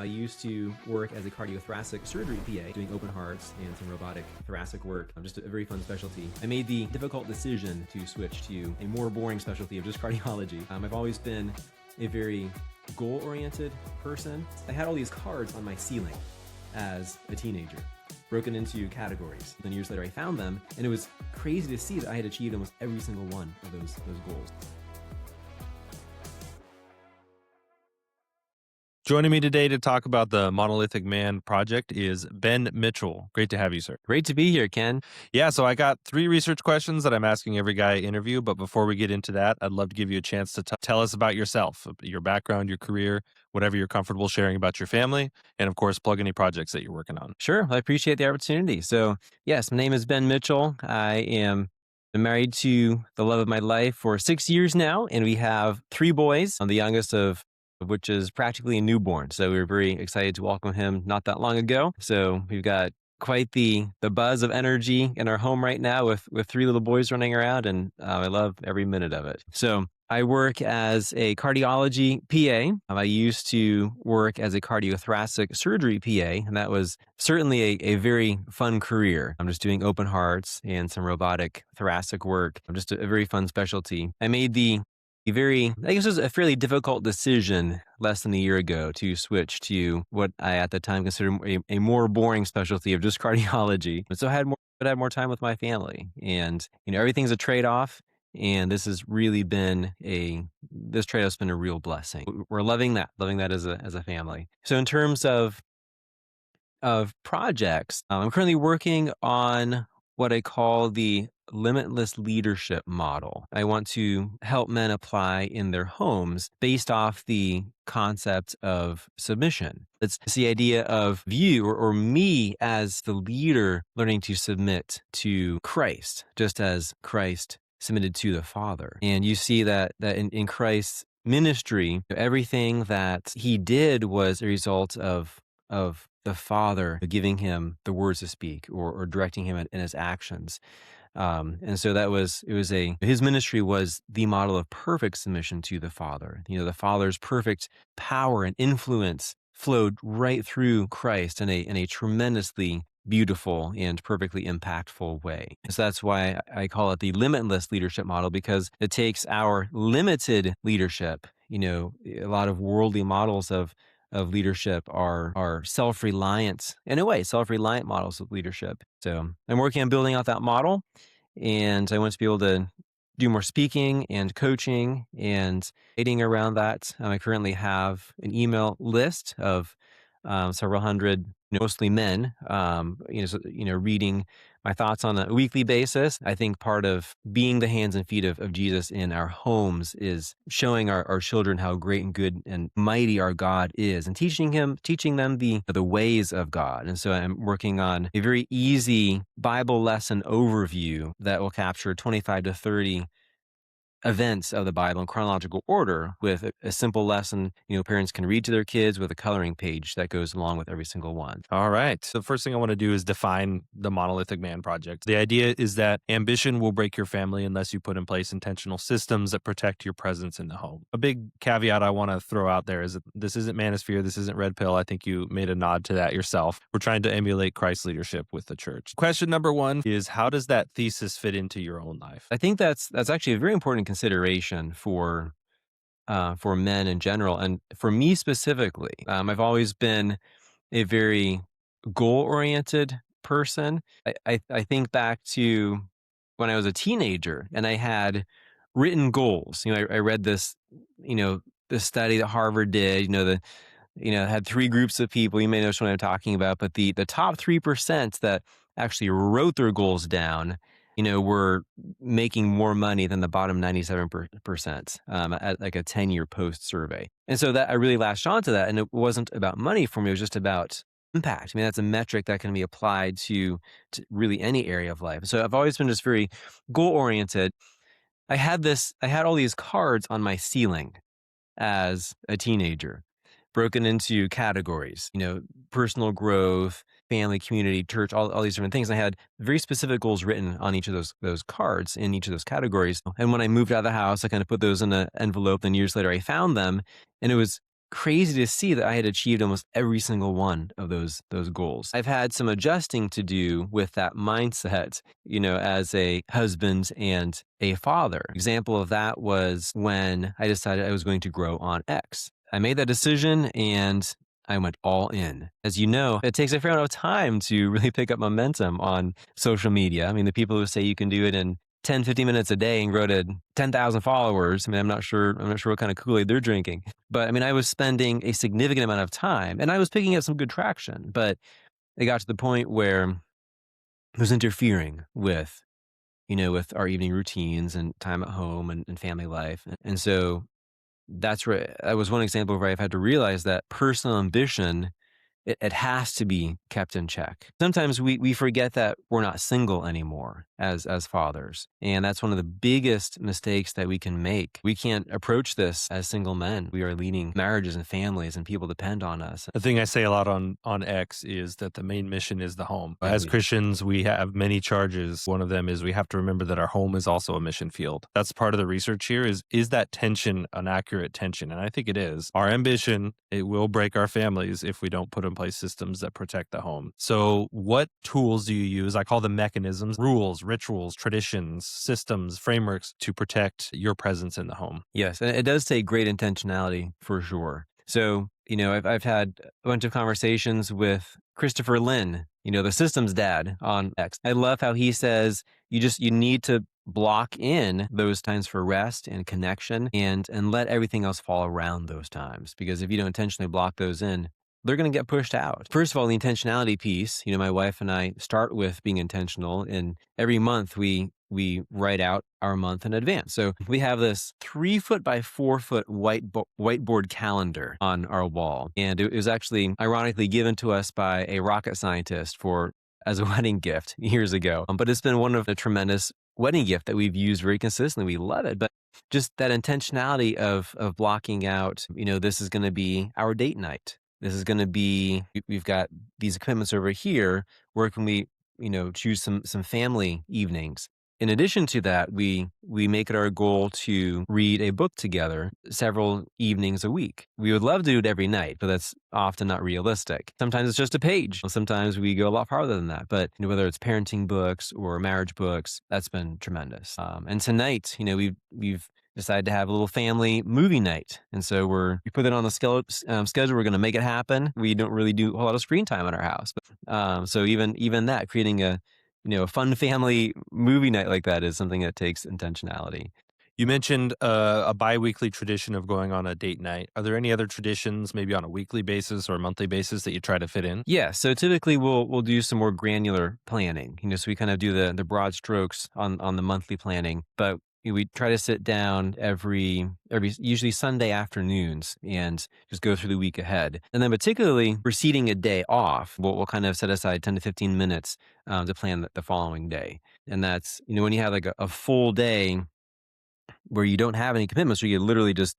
I used to work as a cardiothoracic surgery PA, doing open hearts and some robotic thoracic work, just a very fun specialty. I made the difficult decision to switch to a more boring specialty of just cardiology. I've always been a very goal-oriented person. I had all these cards on my ceiling as a teenager, broken into categories. Then years later I found them, and it was crazy to see that I had achieved almost every single one of those goals. Joining me today to talk about the Monolithic Man project is Ben Mitchell. Great to have you, sir. Great to be here, Ken. Yeah, so I got 3 research questions that I'm asking every guy I interview, but before we get into that, I'd love to give you a chance to tell us about yourself, your background, your career, whatever you're comfortable sharing about your family, and of course, plug any projects that you're working on. Sure, I appreciate the opportunity. So, yes, my name is Ben Mitchell. I am married to the love of my life for 6 years now, and we have 3 boys. I'm the youngest of which is practically a newborn. So we were very excited to welcome him not that long ago. So we've got quite the buzz of energy in our home right now with 3 little boys running around, and I love every minute of it. So I work as a cardiology PA. I used to work as a cardiothoracic surgery PA, and that was certainly a very fun career. I'm just doing open hearts and some robotic thoracic work. Just a very fun specialty. I made I guess it was a fairly difficult decision less than a year ago to switch to what I at the time considered a more boring specialty of just cardiology. And so I had more time with my family, and everything's a trade-off. And this has really been this trade-off's been a real blessing. We're loving that as a family. So in terms of projects, I'm currently working on what I call the limitless leadership model. I want to help men apply in their homes based off the concept of submission. It's the idea of you or me as the leader learning to submit to Christ, just as Christ submitted to the Father. And you see that in Christ's ministry, everything that he did was a result of the Father giving him the words to speak or directing him in his actions. And so his ministry was the model of perfect submission to the Father. The Father's perfect power and influence flowed right through Christ in a tremendously beautiful and perfectly impactful way. So that's why I call it the limitless leadership model, because it takes our limited leadership. A lot of worldly models of leadership are self-reliant, in a way, self-reliant models of leadership. So I'm working on building out that model, and I want to be able to do more speaking and coaching and aiding around that. I currently have an email list of several hundred, mostly men, reading my thoughts on a weekly basis. I think part of being the hands and feet of Jesus in our homes is showing our children how great and good and mighty our God is, and teaching them the ways of God. And so I'm working on a very easy Bible lesson overview that will capture 25 to 30 events of the Bible in chronological order with a simple lesson parents can read to their kids with a coloring page that goes along with every single one. All right. So the first thing I want to do is define the Monolithic Man project. The idea is that ambition will break your family unless you put in place intentional systems that protect your presence in the home. A big caveat I want to throw out there is that this isn't Manosphere, this isn't Red Pill. I think you made a nod to that yourself. We're trying to emulate Christ's leadership with the church. Question number 1 is, how does that thesis fit into your own life? I think that's actually a very important consideration for men in general, and for me specifically. I've always been a very goal-oriented person. I think back to when I was a teenager and I had written goals. I read this study that Harvard did. It had 3 groups of people. You may know what I'm talking about, but the top 3% that actually wrote their goals down were making more money than the bottom 97% at like a 10-year post survey. And so that I really latched onto that. And it wasn't about money for me. It was just about impact. That's a metric that can be applied to really any area of life. So I've always been just very goal-oriented. I had all these cards on my ceiling as a teenager, broken into categories, personal growth, family, community, church, all these different things. I had very specific goals written on each of those cards in each of those categories. And when I moved out of the house, I kind of put those in an envelope. And years later, I found them, and it was crazy to see that I had achieved almost every single one of those goals. I've had some adjusting to do with that mindset, as a husband and a father. Example of that was when I decided I was going to grow on X. I made that decision and I went all in. As you know, it takes a fair amount of time to really pick up momentum on social media. I mean, the people who say you can do it in 10, 15 minutes a day and grow to 10,000 followers. I mean, I'm not sure what kind of Kool-Aid they're drinking. But I mean, I was spending a significant amount of time and I was picking up some good traction, but it got to the point where it was interfering with our evening routines and time at home and family life. And so that was one example where I've had to realize that personal ambition, it has to be kept in check. Sometimes we forget that we're not single anymore as fathers. And that's one of the biggest mistakes that we can make. We can't approach this as single men. We are leading marriages and families, and people depend on us. The thing I say a lot on X is that the main mission is the home. As Yeah. Christians, we have many charges. One of them is we have to remember that our home is also a mission field. That's part of the research here is that tension an accurate tension? And I think it is. Our ambition, it will break our families if we don't put in place systems that protect the home. So what tools do you use? I call them mechanisms, rules, rituals, traditions, systems, frameworks to protect your presence in the home. Yes, and it does take great intentionality for sure. So, I've had a bunch of conversations with Christopher Lynn, the systems dad on X. I love how he says you need to block in those times for rest and connection and let everything else fall around those times. Because if you don't intentionally block those in, they're going to get pushed out. First of all, the intentionality piece, my wife and I start with being intentional, and every month we write out our month in advance. So we have this 3 foot by 4 foot whiteboard calendar on our wall. And it was actually ironically given to us by a rocket scientist as a wedding gift years ago. But it's been one of the tremendous wedding gift that we've used very consistently. We love it. But just that intentionality of blocking out, this is going to be our date night. This is going to be, we've got these commitments over here. Where can we, choose some family evenings? In addition to that, we make it our goal to read a book together several evenings a week. We would love to do it every night, but that's often not realistic. Sometimes it's just a page. Sometimes we go a lot farther than that. But whether it's parenting books or marriage books, that's been tremendous. And tonight, we've decided to have a little family movie night, and so we put it on the schedule. We're going to make it happen. We don't really do a whole lot of screen time in our house, but so even that, creating a fun family movie night like that is something that takes intentionality. You mentioned a biweekly tradition of going on a date night. Are there any other traditions, maybe on a weekly basis or a monthly basis, that you try to fit in? Yeah, so typically we'll do some more granular planning. So we kind of do the broad strokes on the monthly planning, but we try to sit down every usually Sunday afternoons and just go through the week ahead. And then particularly preceding a day off, we'll kind of set aside 10 to 15 minutes to plan the following day. And that's, when you have like a full day where you don't have any commitments, where you literally just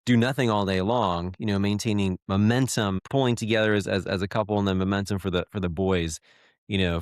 do nothing all day long, maintaining momentum, pulling together as a couple, and then momentum for the boys,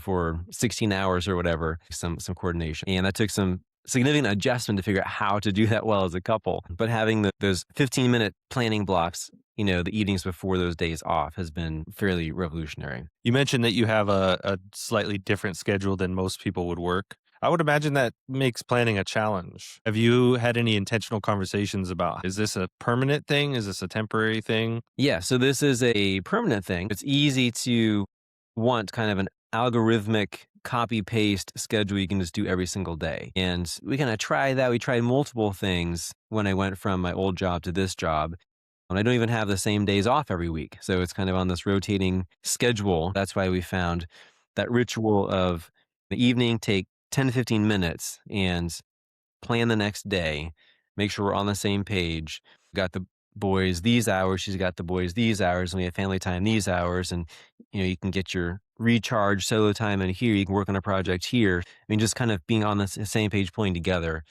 for 16 hours or whatever, some coordination. And that took some significant adjustment to figure out how to do that well as a couple. But having those 15-minute planning blocks, the evenings before those days off, has been fairly revolutionary. You mentioned that you have a slightly different schedule than most people would work. I would imagine that makes planning a challenge. Have you had any intentional conversations about, is this a permanent thing? Is this a temporary thing? Yeah, so this is a permanent thing. It's easy to want kind of an algorithmic copy paste schedule you can just do every single day. And we kind of tried that. We tried multiple things when I went from my old job to this job. And I don't even have the same days off every week. So it's kind of on this rotating schedule. That's why we found that ritual of the evening, take 10 to 15 minutes and plan the next day, make sure we're on the same page. Got the boys these hours, she's got the boys these hours, and we have family time these hours. And, you can get your recharge solo time in here. You can work on a project here. I mean, just kind of being on the same page, pulling together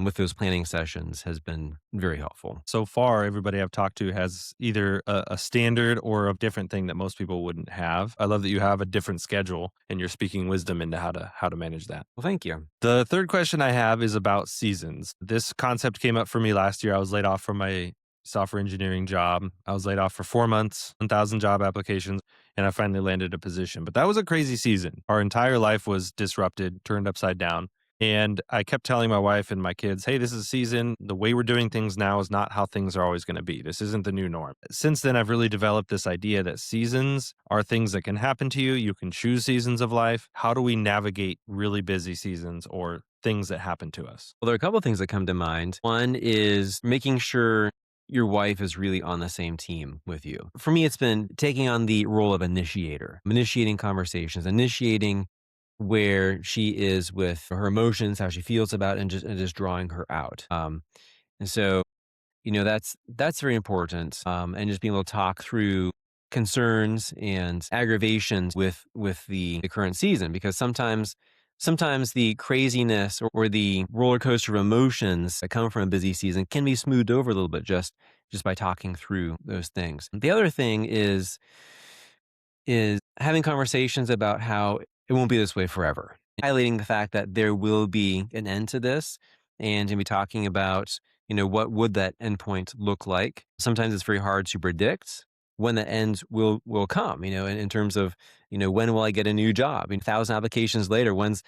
with those planning sessions has been very helpful. So far, everybody I've talked to has either a standard or a different thing that most people wouldn't have. I love that you have a different schedule and you're speaking wisdom into how to manage that. Well, thank you. The third question I have is about seasons. This concept came up for me last year. I was laid off from my software engineering job. I was laid off for 4 months, 1,000 job applications, and I finally landed a position. But that was a crazy season. Our entire life was disrupted, turned upside down. And I kept telling my wife and my kids, hey, this is a season. The way we're doing things now is not how things are always going to be. This isn't the new norm. Since then, I've really developed this idea that seasons are things that can happen to you. You can choose seasons of life. How do we navigate really busy seasons or things that happen to us? Well, there are a couple of things that come to mind. One is making sure your wife is really on the same team with you. For me, it's been taking on the role of initiator, initiating conversations, initiating where she is with her emotions, how she feels about it, and just drawing her out. And so that's very important, and just being able to talk through concerns and aggravations with the current season, because sometimes the craziness or the roller coaster of emotions that come from a busy season can be smoothed over a little bit just by talking through those things. The other thing is having conversations about how it won't be this way forever, highlighting the fact that there will be an end to this, and to be talking about, what would that endpoint look like. Sometimes it's very hard to predict when the end will come, in terms of, when will I get a new job? I mean, 1,000 applications later, is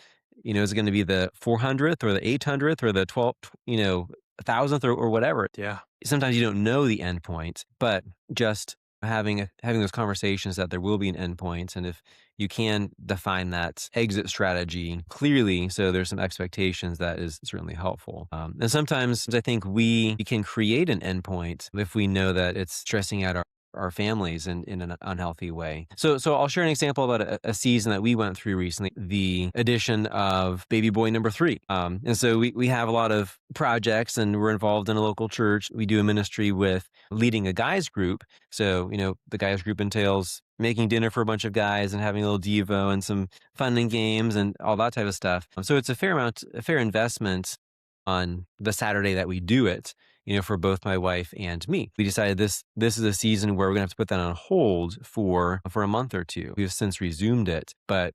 it going to be the 400th or the 800th or the 12th, 1,000th or whatever? Yeah. Sometimes you don't know the endpoint, but just having those conversations that there will be an endpoint, and if you can define that exit strategy clearly, so there's some expectations, that is certainly helpful. And sometimes I think we can create an endpoint if we know that it's stressing out our families in an unhealthy way. So I'll share an example about a season that we went through recently, the addition of baby boy number 3. And so we have a lot of projects, and we're involved in a local church. We do a ministry with leading a guys group. So, the guys group entails making dinner for a bunch of guys and having a little Devo and some fun and games and all that type of stuff. So it's a fair investment on the Saturday that we do it, for both my wife and me. We decided this is a season where we're gonna have to put that on hold for a month or two. We've since resumed it, but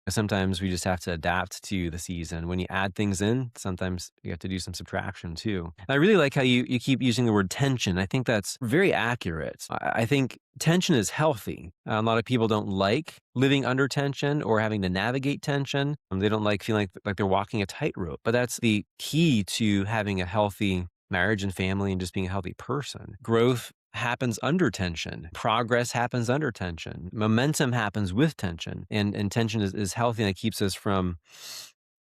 sometimes we just have to adapt to the season. When you add things in, sometimes you have to do some subtraction too. I really like how you keep using the word tension. I think that's very accurate. I think tension is healthy. A lot of people don't like living under tension or having to navigate tension. They don't like feeling like they're walking a tightrope. But that's the key to having a healthy marriage and family and just being a healthy person. Growth happens under tension. Progress happens under tension. Momentum happens with tension. And tension is healthy, and it keeps us from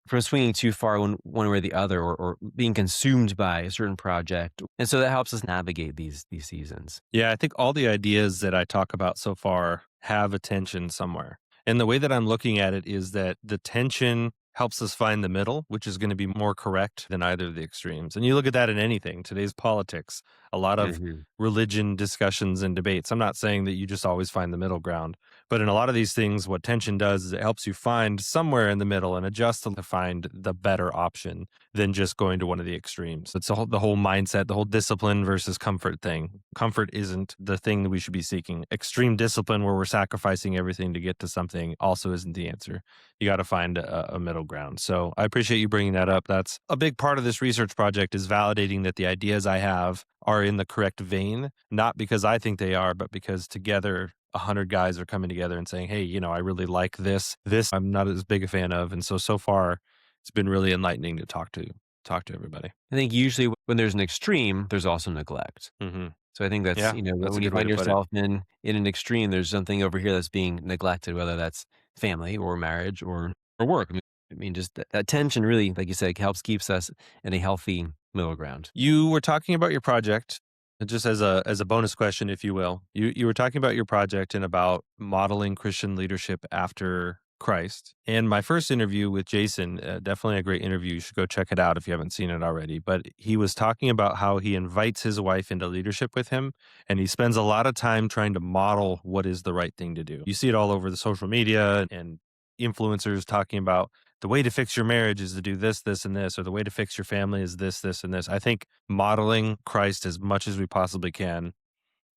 swinging too far one way or the other, or being consumed by a certain project. And so that helps us navigate these seasons. Yeah, I think all the ideas that I talk about so far have a tension somewhere. And the way that I'm looking at it is that the tension helps us find the middle, which is going to be more correct than either of the extremes. And you look at that in anything, today's politics, a lot of Mhm. religion discussions and debates. I'm not saying that you just always find the middle ground, but in a lot of these things, what tension does is it helps you find somewhere in the middle and adjust to find the better option than just going to one of the extremes. It's the whole mindset, the whole discipline versus comfort thing. Comfort isn't the thing that we should be seeking. Extreme discipline, where we're sacrificing everything to get to something, also isn't the answer. You got to find a middle ground. So I appreciate you bringing that up. That's a big part of this research project, is validating that the ideas I have are in the correct vein, not because I think they are, but because together 100 guys are coming together and saying, hey, I really like this. This I'm not as big a fan of. And so far it's been really enlightening to talk to everybody. I think usually when there's an extreme, there's also neglect. Hmm. So I think that's, Yeah, that's a when you good way find to put it. yourself in an extreme, there's something over here that's being neglected, whether that's family or marriage or work. I mean, just that tension really, like you said, keeps us in a healthy middle ground. You were talking about your project, just as a bonus question, if you will. You were talking about your project and about modeling Christian leadership after Christ. And my first interview with Jason, definitely a great interview. You should go check it out if you haven't seen it already. But he was talking about how he invites his wife into leadership with him, and he spends a lot of time trying to model what is the right thing to do. You see it all over the social media and influencers talking about the way to fix your marriage is to do this, this, and this, or the way to fix your family is this, this, and this. I think modeling Christ as much as we possibly can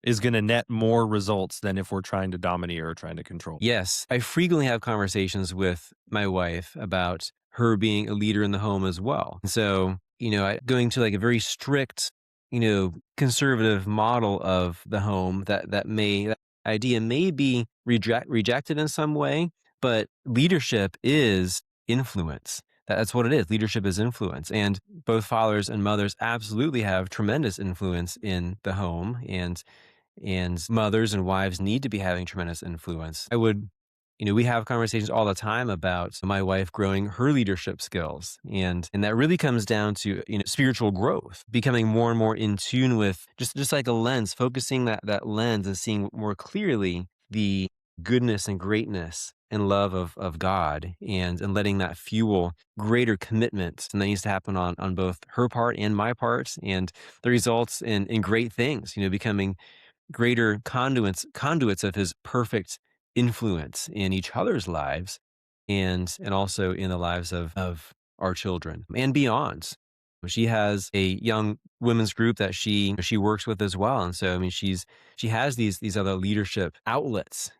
is going to net more results than if we're trying to domineer or trying to control. Yes, I frequently have conversations with my wife about her being a leader in the home as well. So, going to like a very strict, conservative model of the home that idea may be rejected in some way, but leadership is influence. That's what it is. Leadership is influence. And both fathers and mothers absolutely have tremendous influence in the home, and mothers and wives need to be having tremendous influence. We have conversations all the time about my wife growing her leadership skills. And that really comes down to, spiritual growth, becoming more and more in tune with just like a lens, focusing that lens and seeing more clearly the goodness and greatness and love of God, and letting that fuel greater commitment. And that needs to happen on both her part and my part. And the results in great things, becoming greater conduits of his perfect influence in each other's lives, and also in the lives of our children and beyond. She has a young women's group that she works with as well. And so, I mean, she has these other leadership outlets,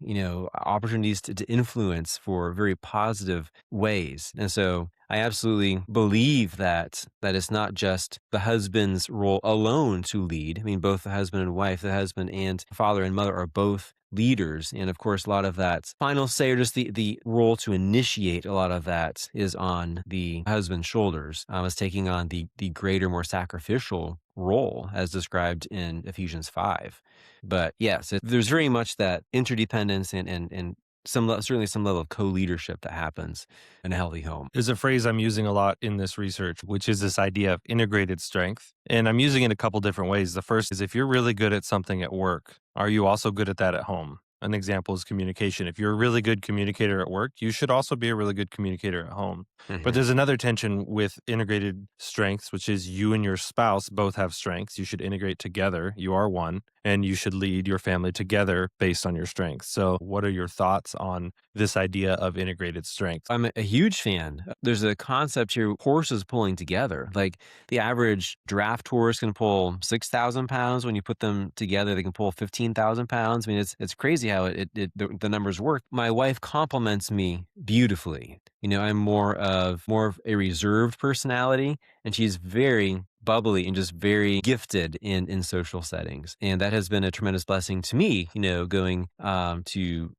opportunities to influence for very positive ways. And so I absolutely believe that it's not just the husband's role alone to lead. I mean, both the husband and wife, the husband and father and mother are both leaders. And of course, a lot of that final say, or just the role to initiate, a lot of that is on the husband's shoulders, as taking on the greater, more sacrificial role as described in Ephesians 5. But yes, there's very much that interdependence and certainly some level of co-leadership that happens in a healthy home. There's a phrase I'm using a lot in this research, which is this idea of integrated strength. And I'm using it a couple different ways. The first is, if you're really good at something at work, are you also good at that at home? An example is communication. If you're a really good communicator at work, you should also be a really good communicator at home. But Mhm. there's another tension with integrated strengths, which is you and your spouse both have strengths. You should integrate together. You are one, and you should lead your family together based on your strengths. So, what are your thoughts on this idea of integrated strength? I'm a huge fan. There's a concept here, horses pulling together. Like the average draft horse can pull 6,000 pounds. When you put them together, they can pull 15,000 pounds. I mean, it's crazy how the numbers work. My wife complements me beautifully. I'm more of a reserved personality, and she's very bubbly and just very gifted in social settings. And that has been a tremendous blessing to me, going to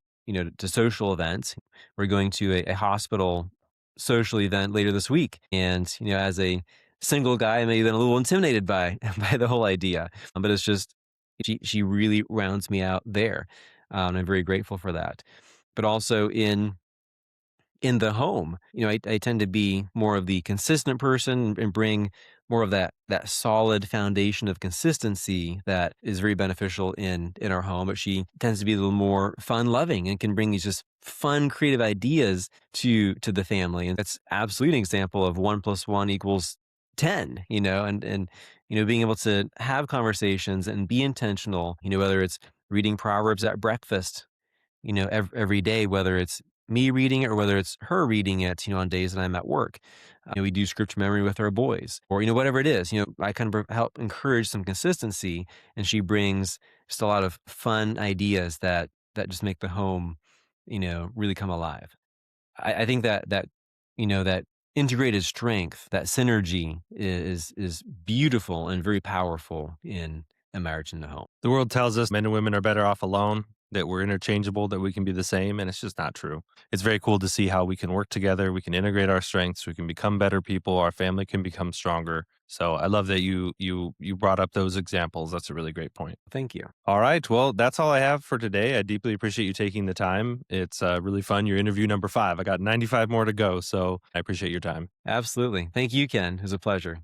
social events. We're going to a hospital social event later this week. And, as a single guy, I may have been a little intimidated by by the whole idea. But it's just she really rounds me out there. And I'm very grateful for that. But also in the home, I tend to be more of the consistent person and bring more of that solid foundation of consistency that is very beneficial in our home. But she tends to be a little more fun loving and can bring these just fun, creative ideas to the family. And that's absolutely an example of 1 + 1 = 10, and being able to have conversations and be intentional, whether it's reading Proverbs at breakfast, every day, whether it's me reading it or whether it's her reading it, on days that I'm at work. We do scripture memory with our boys, or, whatever it is. I kind of help encourage some consistency, and she brings just a lot of fun ideas that just make the home, really come alive. I think that integrated strength, that synergy is beautiful and very powerful in a marriage in the home. The world tells us men and women are better off alone, that we're interchangeable, that we can be the same, and it's just not true. It's very cool to see how we can work together, we can integrate our strengths, we can become better people, our family can become stronger. So I love that you brought up those examples. That's a really great point. Thank you. All right, well, that's all I have for today. I deeply appreciate you taking the time. It's really fun. Your interview number 5. I got 95 more to go, so I appreciate your time. Absolutely. Thank you, Ken. It was a pleasure.